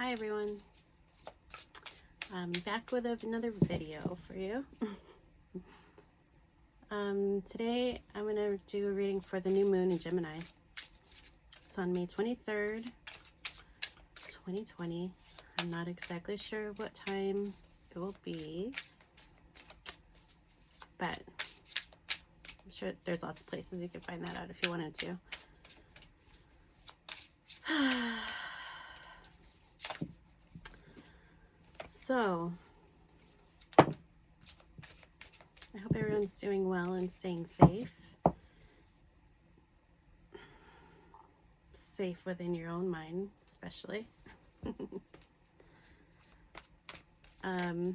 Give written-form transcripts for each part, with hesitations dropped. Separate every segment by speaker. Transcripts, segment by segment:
Speaker 1: Hi everyone, I'm back with another video for you. Today I'm going to do a reading for the new moon in Gemini. It's on May 23rd, 2020. I'm not exactly sure what time it will be, but I'm sure there's lots of places you can find that out if you wanted to. So, I hope everyone's doing well and staying safe. Safe within your own mind, especially. A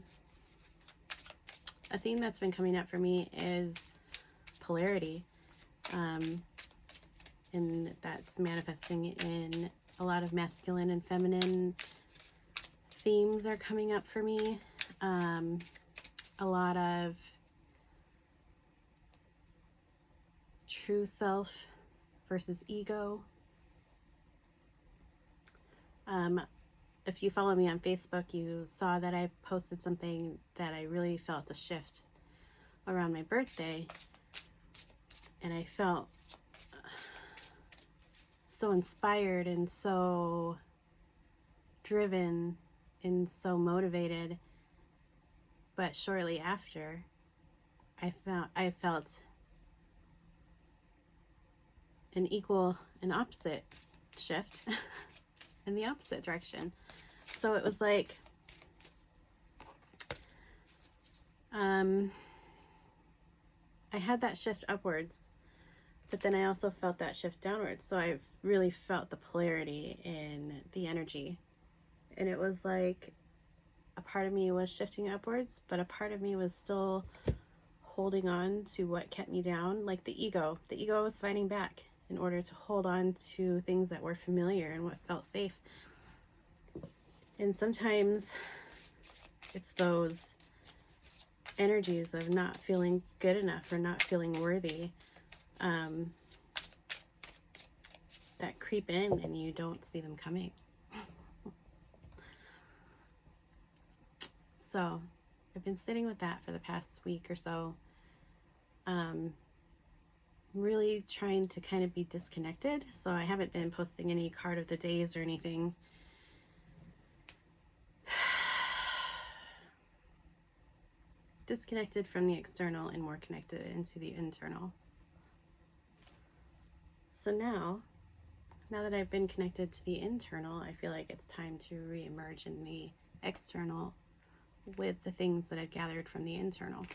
Speaker 1: theme that's been coming up for me is polarity. And that's manifesting in a lot of masculine and feminine themes are coming up for me. A lot of true self versus ego. If you follow me on Facebook, you saw that I posted something that I really felt a shift around my birthday, and I felt so inspired and so driven and so motivated. But shortly after, I felt an opposite shift in the opposite direction. So it was like I had that shift upwards, but then I also felt that shift downwards. So I really felt the polarity in the energy. And it was like a part of me was shifting upwards, but a part of me was still holding on to what kept me down, like the ego. The ego was fighting back in order to hold on to things that were familiar and what felt safe. And sometimes it's those energies of not feeling good enough or not feeling worthy that creep in and you don't see them coming. So I've been sitting with that for the past week or so. Really trying to kind of be disconnected. So I haven't been posting any card of the days or anything. Disconnected from the external and more connected into the internal. So now that I've been connected to the internal, I feel like it's time to re-emerge in the external with the things that I've gathered from the internal.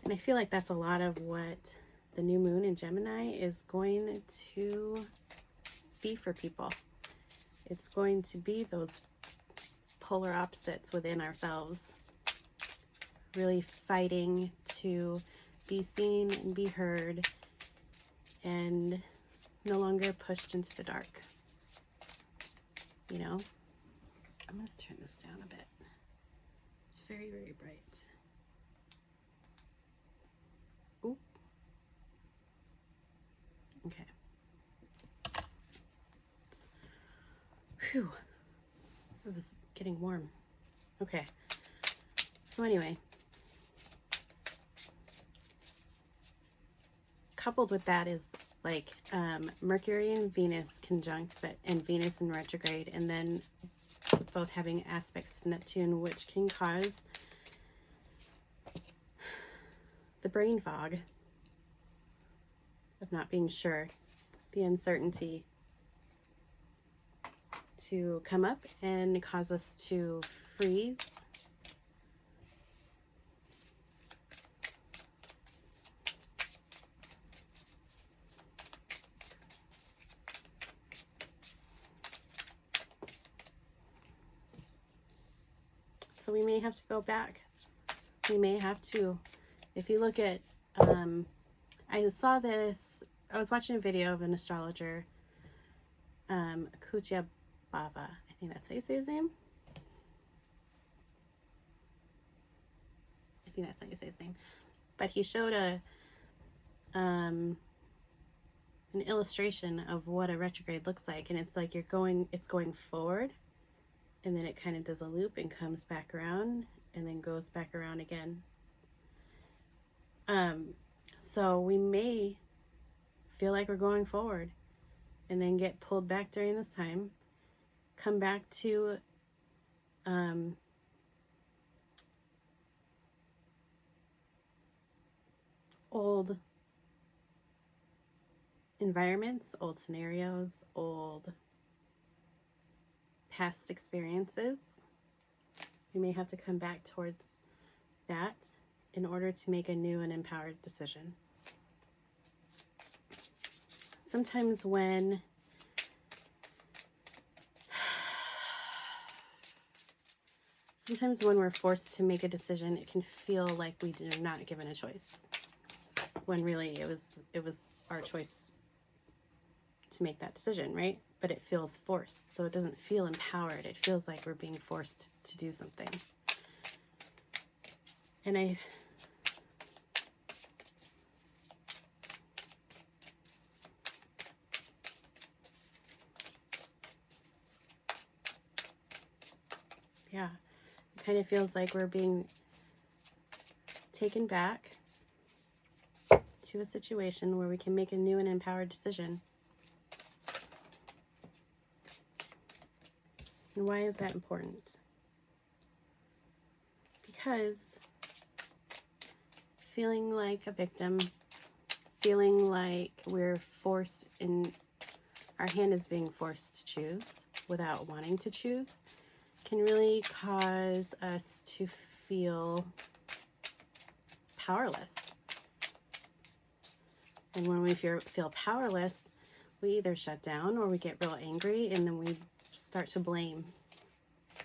Speaker 1: And I feel like that's a lot of what the new moon in Gemini is going to be for people. It's going to be those polar opposites within ourselves, really fighting to be seen and be heard and no longer pushed into the dark. You know, I'm going to turn this down a bit. It's very, very bright. Ooh. Okay. Phew. It was getting warm. Okay. So anyway, coupled with that is like Mercury and Venus conjunct, and Venus in retrograde, and then both having aspects to Neptune, which can cause the brain fog of not being sure, the uncertainty to come up and cause us to freeze. So we may have to go back. We may have to, if you look at, I saw this, I was watching a video of an astrologer, Kuchya Bava. I think that's how you say his name. I think that's how you say his name. But he showed an illustration of what a retrograde looks like. And it's like it's going forward, and then it kind of does a loop and comes back around and then goes back around again. So we may feel like we're going forward and then get pulled back during this time, come back to old environments, old scenarios, old past experiences. We may have to come back towards that in order to make a new and empowered decision. Sometimes when we're forced to make a decision, it can feel like we are not given a choice, when really it was our choice to make that decision, right? But it feels forced, so it doesn't feel empowered. It feels like we're being forced to do something. And yeah, it kind of feels like we're being taken back to a situation where we can make a new and empowered decision. And why is that important? Because feeling like a victim, feeling like we're forced in, our hand is being forced to choose without wanting to choose, can really cause us to feel powerless. And when we feel powerless, we either shut down or we get real angry, and then we start to blame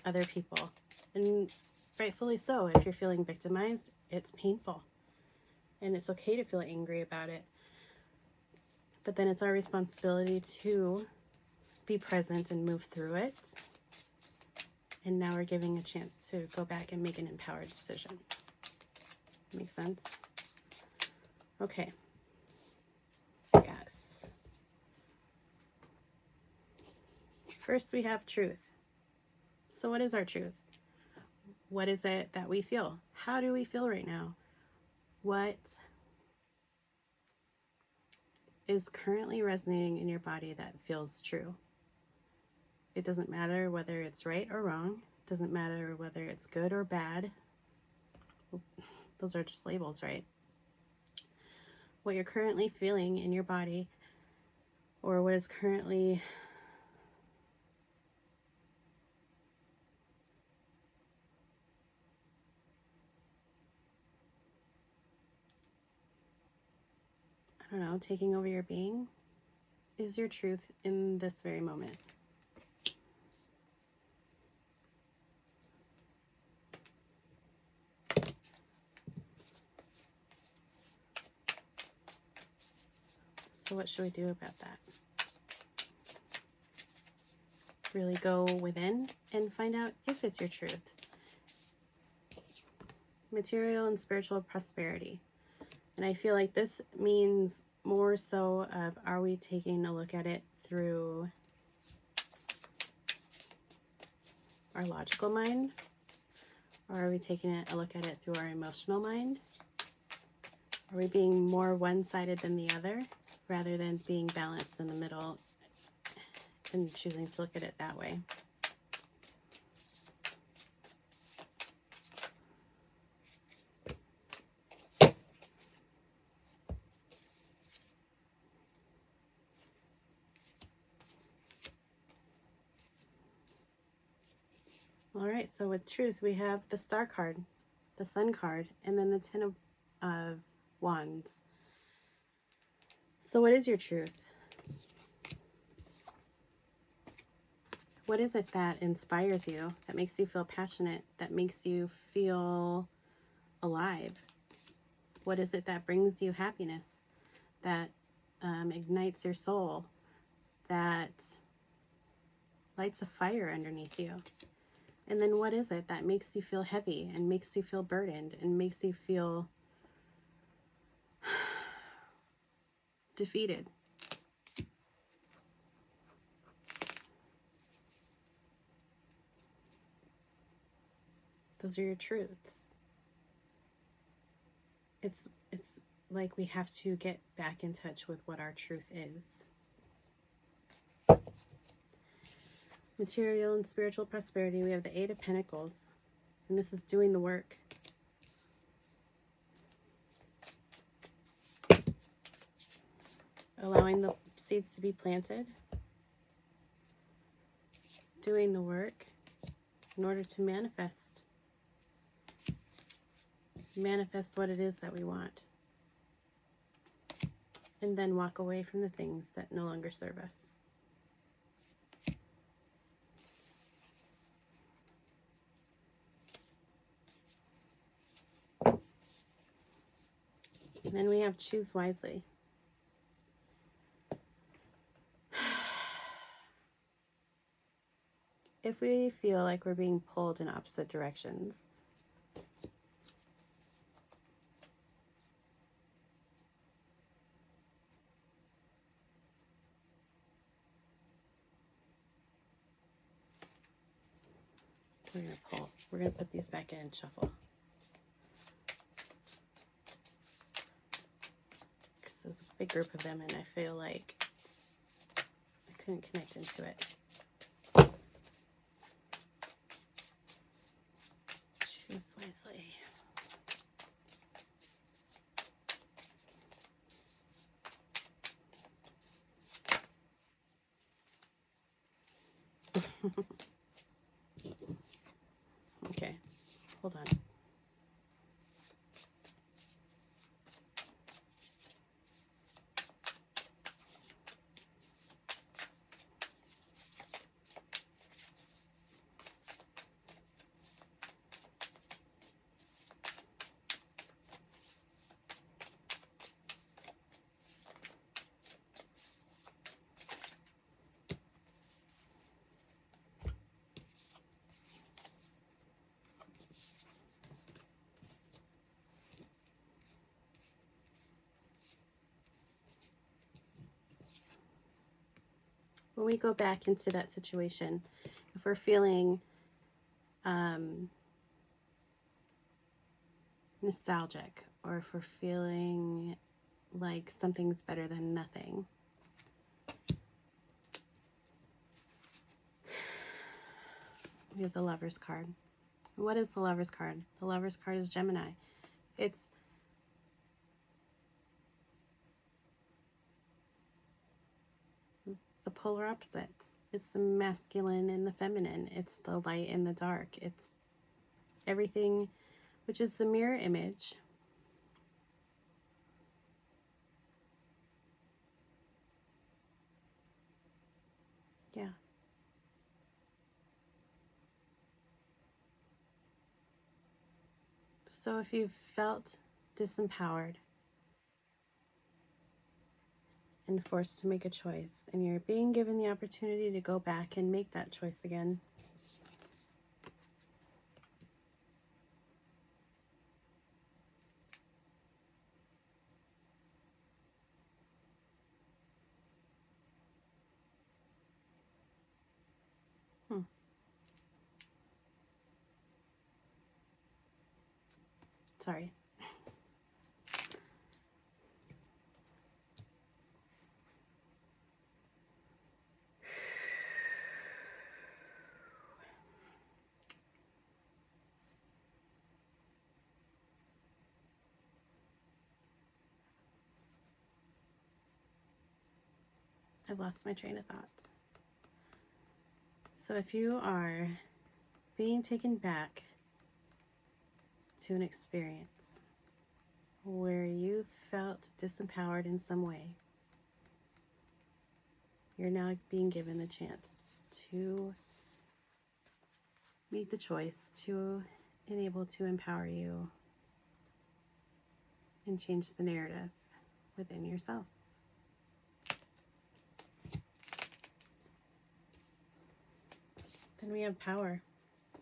Speaker 1: other people. And rightfully so. If you're feeling victimized, it's painful. And it's okay to feel angry about it. But then it's our responsibility to be present and move through it. And now we're giving a chance to go back and make an empowered decision. Make sense? Okay. Yes. First, we have truth. So what is our truth? What is it that we feel? How do we feel right now? What is currently resonating in your body that feels true? It doesn't matter whether it's right or wrong. It doesn't matter whether it's good or bad. Those are just labels, right? What you're currently feeling in your body, or what is currently taking over your being, is your truth in this very moment. So what should we do about that? Really go within and find out if it's your truth. Material and spiritual prosperity. And I feel like this means more so of, are we taking a look at it through our logical mind? Or are we taking a look at it through our emotional mind? Are we being more one-sided than the other, rather than being balanced in the middle and choosing to look at it that way? All right, so with truth, we have the Star card, the Sun card, and then the Ten of Wands. So what is your truth? What is it that inspires you, that makes you feel passionate, that makes you feel alive? What is it that brings you happiness, that ignites your soul, that lights a fire underneath you? And then what is it that makes you feel heavy and makes you feel burdened and makes you feel defeated? Those are your truths. It's like we have to get back in touch with what our truth is. Material and spiritual prosperity, we have the Eight of Pentacles, and this is doing the work. Allowing the seeds to be planted, doing the work in order to manifest what it is that we want, and then walk away from the things that no longer serve us. And then we have choose wisely. If we feel like we're being pulled in opposite directions, we're going to pull. We're going to put these back in and shuffle. Because there's a big group of them and I feel like I couldn't connect into it. Choose wisely. Okay, hold on. When we go back into that situation, if we're feeling nostalgic, or if we're feeling like something's better than nothing, we have the Lover's card. What is the Lover's card? The Lover's card is Gemini. It's the polar opposites. It's the masculine and the feminine. It's the light and the dark. It's everything, which is the mirror image. Yeah. So if you've felt disempowered and forced to make a choice, and you're being given the opportunity to go back and make that choice again, sorry. I've lost my train of thought. So if you are being taken back to an experience where you felt disempowered in some way, you're now being given the chance to make the choice to enable to empower you and change the narrative within yourself. Then we have Power,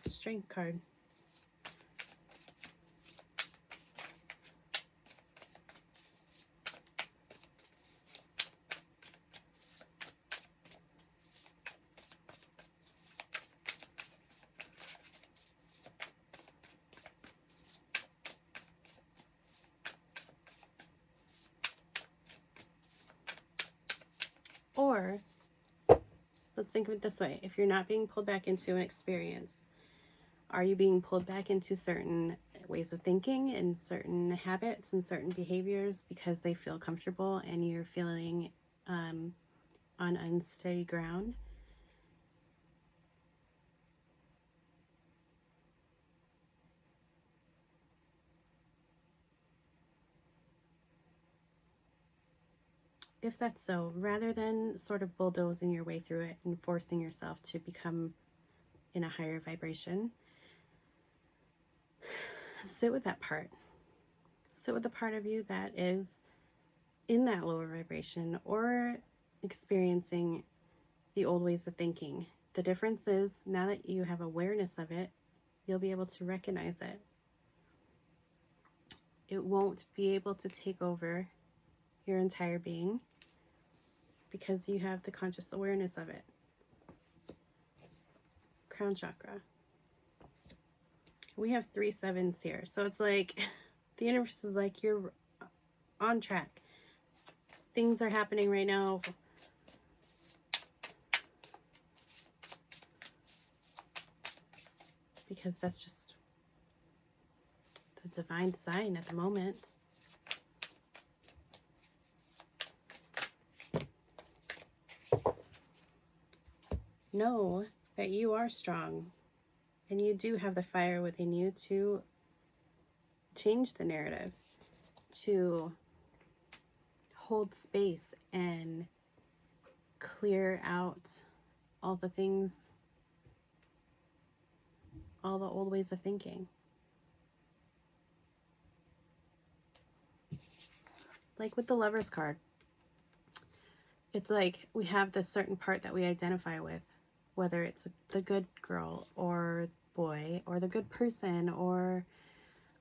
Speaker 1: Strength card. let's think of it this way. If you're not being pulled back into an experience, are you being pulled back into certain ways of thinking and certain habits and certain behaviors because they feel comfortable and you're feeling on unsteady ground? If that's so, rather than sort of bulldozing your way through it and forcing yourself to become in a higher vibration, sit with that part. Sit with the part of you that is in that lower vibration or experiencing the old ways of thinking. The difference is now that you have awareness of it, you'll be able to recognize it. It won't be able to take over your entire being because you have the conscious awareness of it. Crown chakra. We have 3 sevens here. So it's like the universe is like, you're on track. Things are happening right now. Because that's just the divine sign at the moment. Know that you are strong and you do have the fire within you to change the narrative, to hold space and clear out all the things, all the old ways of thinking. Like with the Lover's card, it's like we have this certain part that we identify with, whether it's the good girl or boy or the good person or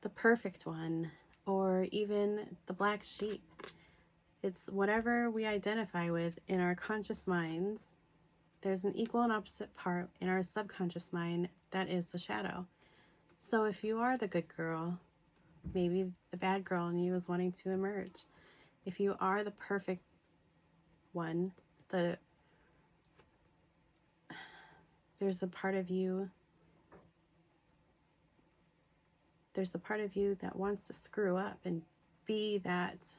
Speaker 1: the perfect one or even the black sheep. It's whatever we identify with in our conscious minds. There's an equal and opposite part in our subconscious mind that is the shadow. So if you are the good girl, maybe the bad girl in you is wanting to emerge. If you are the perfect one, there's a part of you that wants to screw up and be that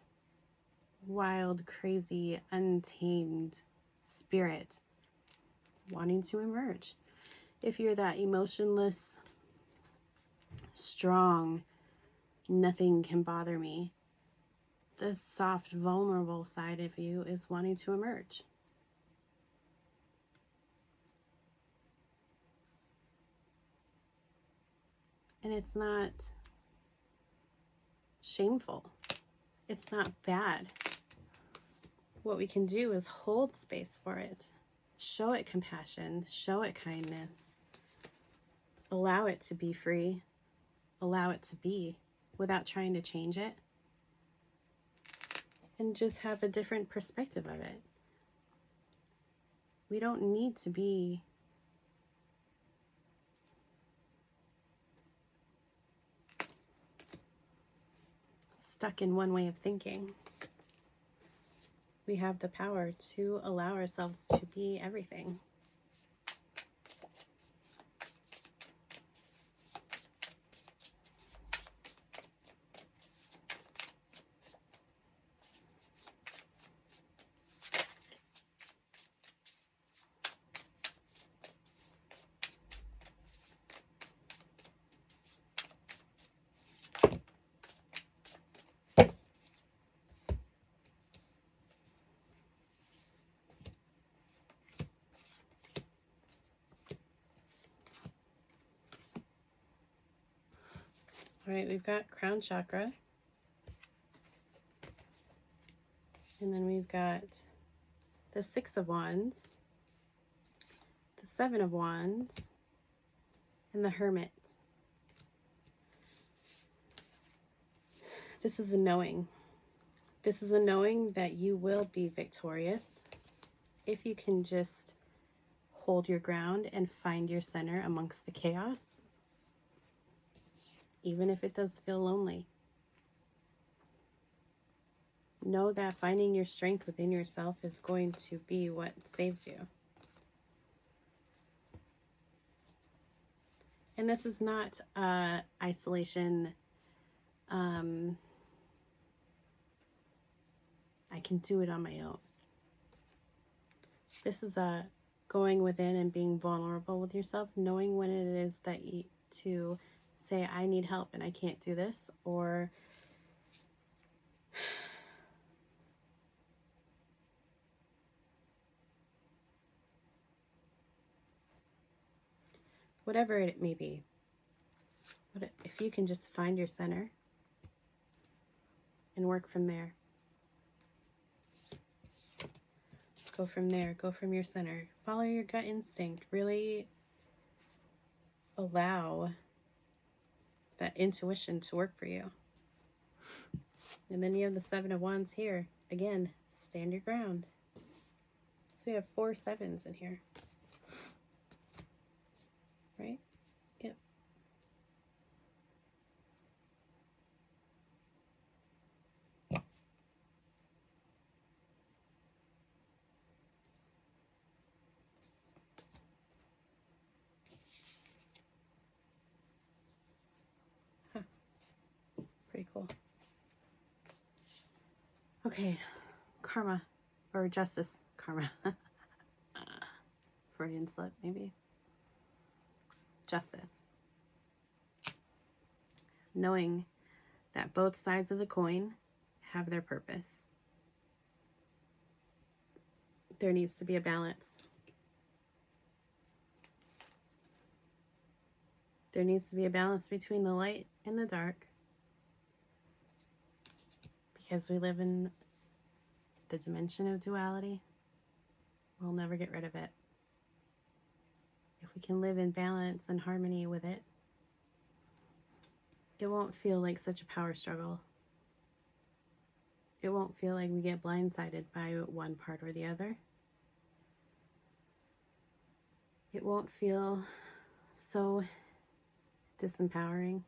Speaker 1: wild, crazy, untamed spirit wanting to emerge. If you're that emotionless, strong, nothing can bother me, the soft, vulnerable side of you is wanting to emerge. And it's not shameful. It's not bad. What we can do is hold space for it. Show it compassion. Show it kindness. Allow it to be free. Allow it to be without trying to change it. And just have a different perspective of it. We don't need to be stuck in one way of thinking. We have the power to allow ourselves to be everything. All right, we've got crown chakra. And then we've got the 6 of Wands, the 7 of Wands, and the Hermit. This is a knowing. This is a knowing that you will be victorious if you can just hold your ground and find your center amongst the chaos, even if it does feel lonely. Know that finding your strength within yourself is going to be what saves you. And this is not isolation. I can do it on my own. This is a going within and being vulnerable with yourself, knowing when it is that you to say, I need help and I can't do this, or whatever it may be. But if you can just find your center and work from there. Go from there. Go from your center. Follow your gut instinct. Really allow that intuition to work for you. And then you have the 7 of Wands here. Again, stand your ground. So we have 4 sevens in here. Right? Yep. Huh. Pretty cool. Okay. Karma. Or justice. Karma. Freudian slip, maybe. Justice. Knowing that both sides of the coin have their purpose. There needs to be a balance. There needs to be a balance between the light and the dark. Because we live in the dimension of duality, we'll never get rid of it. If we can live in balance and harmony with it, it won't feel like such a power struggle. It won't feel like we get blindsided by one part or the other. It won't feel so disempowering.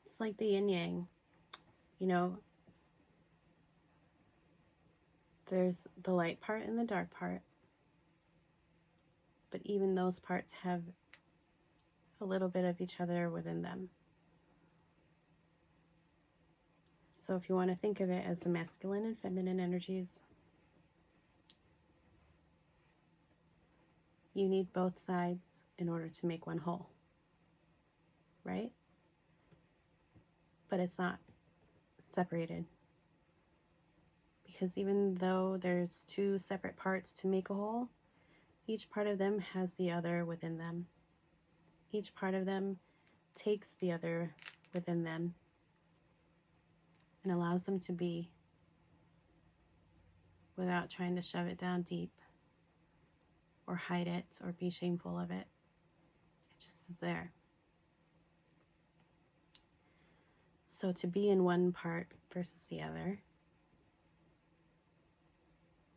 Speaker 1: It's like the yin yang, you know, there's the light part and the dark part, but even those parts have a little bit of each other within them. So if you want to think of it as the masculine and feminine energies, you need both sides in order to make one whole, right? But it's not separated. Because even though there's 2 separate parts to make a whole, each part of them has the other within them. Each part of them takes the other within them and allows them to be without trying to shove it down deep or hide it or be shameful of it. It just is there. So to be in one part versus the other,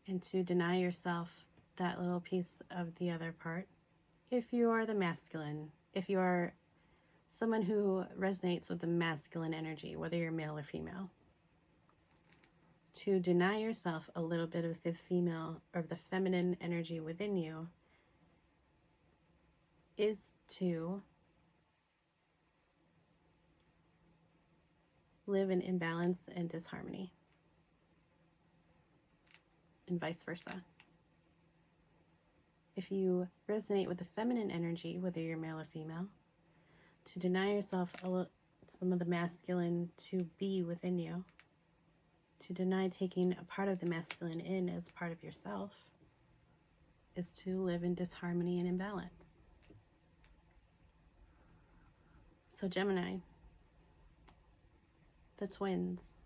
Speaker 1: and to deny yourself that little piece of the other part, if you are the masculine, if you are someone who resonates with the masculine energy, whether you're male or female, to deny yourself a little bit of the female or the feminine energy within you is to live in imbalance and disharmony, and vice versa. If you resonate with the feminine energy, whether you're male or female, to deny yourself some of the masculine to be within you, to deny taking a part of the masculine in as part of yourself, is to live in disharmony and imbalance. So Gemini, the twins,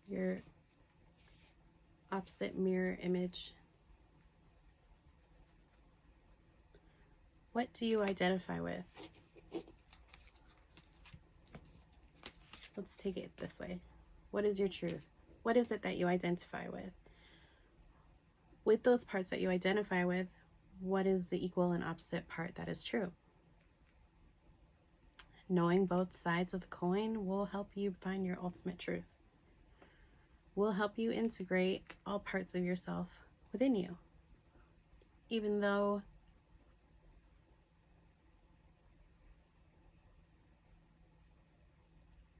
Speaker 1: you're opposite mirror image. What do you identify with? Let's take it this way. What is your truth? What is it that you identify with? With those parts that you identify with, what is the equal and opposite part that is true? Knowing both sides of the coin will help you find your ultimate truth. Will help you integrate all parts of yourself within you. Even though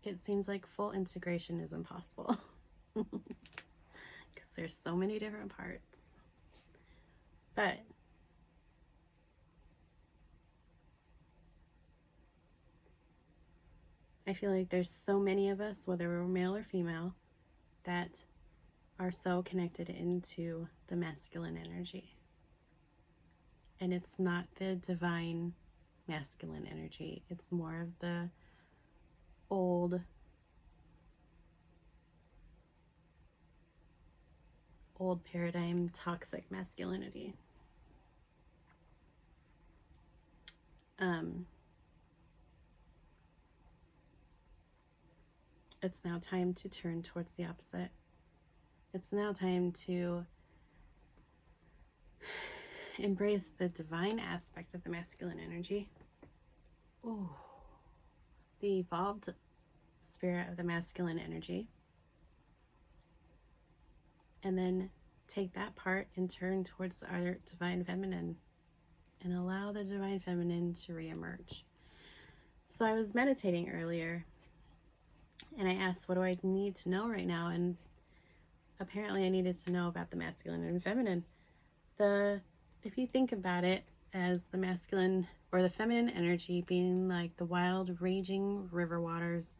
Speaker 1: it seems like full integration is impossible. Because there's so many different parts. But I feel like there's so many of us, whether we're male or female, that are so connected into the masculine energy. And it's not the divine masculine energy. It's more of the old paradigm toxic masculinity. It's now time to turn towards the opposite. It's now time to embrace the divine aspect of the masculine energy. Ooh, the evolved spirit of the masculine energy. And then take that part and turn towards our divine feminine and allow the divine feminine to reemerge. So I was meditating earlier and I asked, what do I need to know right now? And apparently I needed to know about the masculine and feminine. If you think about it as the masculine or the feminine energy being like the wild, raging river waters,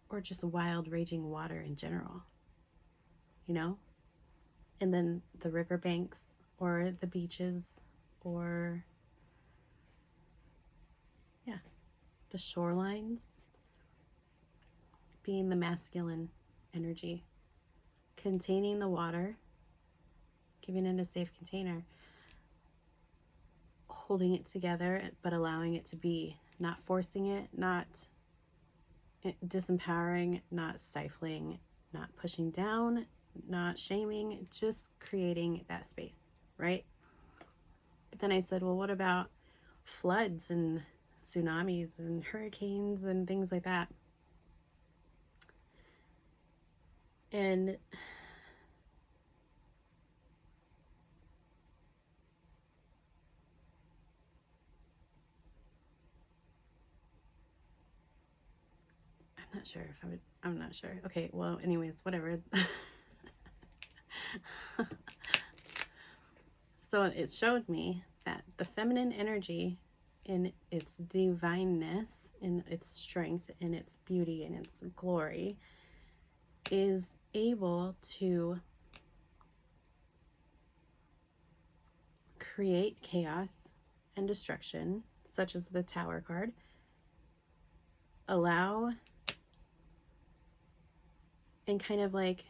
Speaker 1: or just wild, raging water in general, you know? And then the riverbanks or the beaches or, yeah, the shorelines being the masculine energy, containing the water, giving it a safe container, holding it together, but allowing it to be, not forcing it, not disempowering, not stifling, not pushing down, not shaming, just creating that space, right? But then I said, well, what about floods and tsunamis and hurricanes and things like that? And I'm not sure if I would, I'm not sure. Okay, well, anyways, whatever. So it showed me that the feminine energy in its divineness, in its strength, in its beauty, in its glory, is able to create chaos and destruction, such as the Tower card, allow and kind of like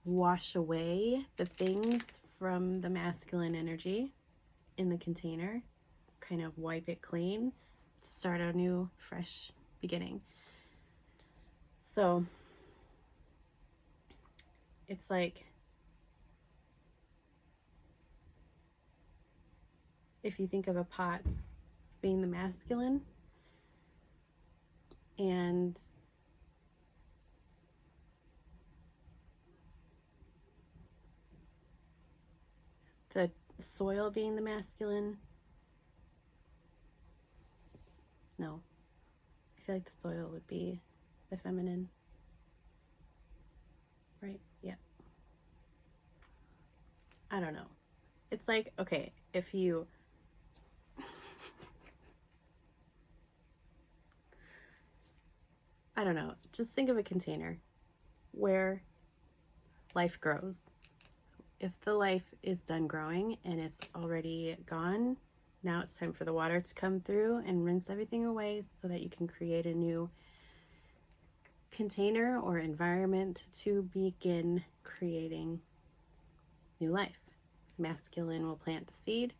Speaker 1: wash away the things from the masculine energy in the container, kind of wipe it clean to start a new, fresh beginning. So it's like, if you think of a pot being the masculine and the soil being the masculine, no, I feel like the soil would be the feminine, right? Yeah. I don't know. It's like, okay, if you I don't know, just think of a container where life grows. If the life is done growing and it's already gone, now it's time for the water to come through and rinse everything away so that you can create a new container or environment to begin creating new life. Masculine will plant the seed.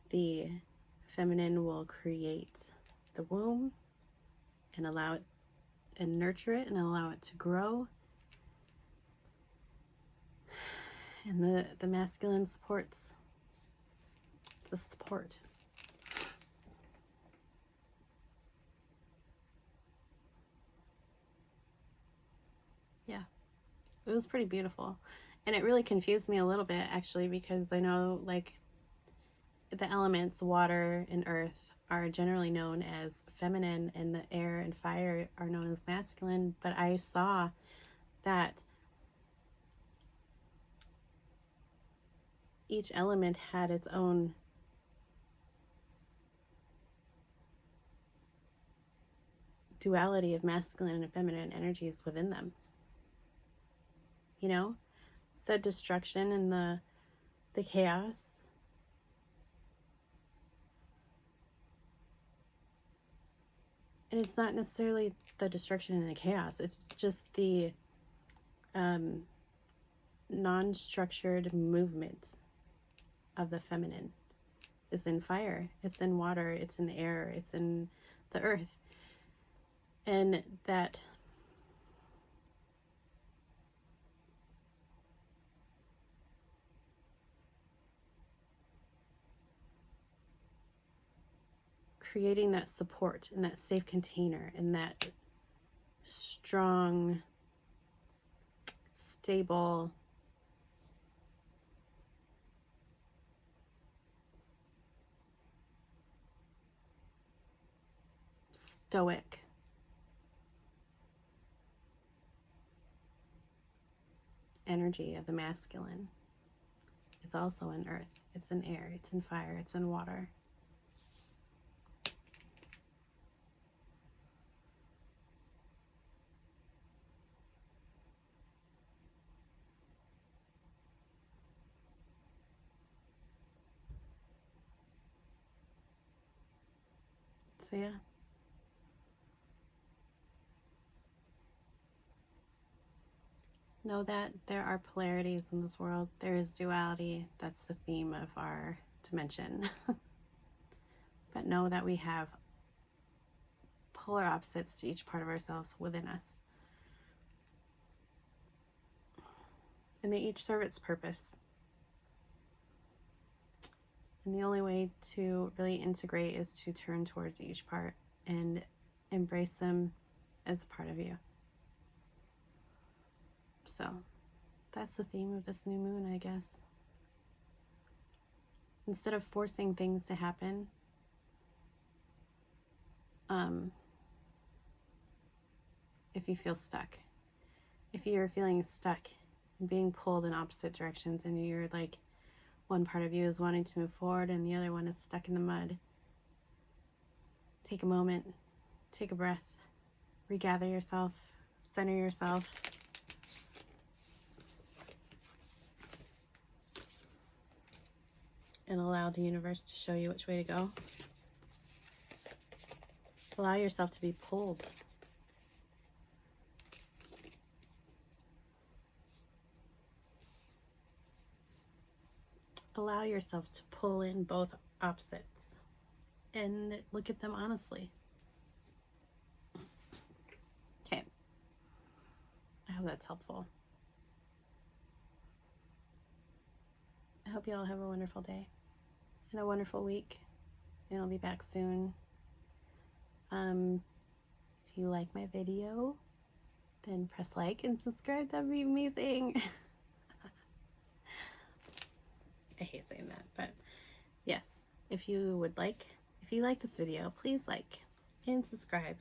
Speaker 1: The feminine will create the womb and allow it and nurture it and allow it to grow. And the masculine supports. It's a support. Yeah, it was pretty beautiful. And it really confused me a little bit, actually, because I know, like, the elements, water and earth, are generally known as feminine, and the air and fire are known as masculine. But I saw that each element had its own duality of masculine and feminine energies within them. You know, the destruction and the chaos. And it's not necessarily the destruction and the chaos. It's just the non-structured movement of the feminine is in fire. It's in water. It's in air. It's in the earth. And that creating that support and that safe container and that strong, stable, stoic energy of the masculine is also in earth. It's in air. It's in fire. It's in water. So yeah. Know that there are polarities in this world. There is duality. That's the theme of our dimension. But know that we have polar opposites to each part of ourselves within us. And they each serve its purpose. And the only way to really integrate is to turn towards each part and embrace them as a part of you. So that's the theme of this new moon, I guess. Instead of forcing things to happen, if you feel stuck, if you're feeling stuck and being pulled in opposite directions, and you're like, one part of you is wanting to move forward and the other one is stuck in the mud, take a moment, take a breath, regather yourself, center yourself, and allow the universe to show you which way to go. Allow yourself to be pulled. Allow yourself to pull in both opposites and look at them honestly. Okay. I hope that's helpful. I hope you all have a wonderful day and a wonderful week. And I'll be back soon. If you like my video, then press like and subscribe. That'd be amazing. I hate saying that, but yes, if you like this video, please like and subscribe.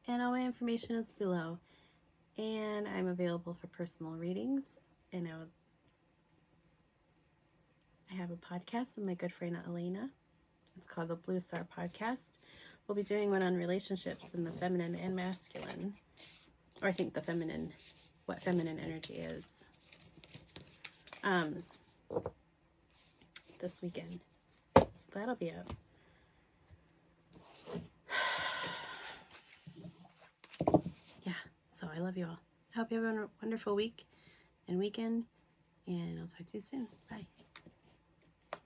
Speaker 1: And all my information is below. And I'm available for personal readings. And I have a podcast with my good friend Selina. It's called the Blue Star Podcast. We'll be doing one on relationships in the feminine and masculine. Or I think what feminine energy is. This weekend. So that'll be up. I love you all. I hope you have a wonderful week and weekend, and I'll talk to you soon. Bye.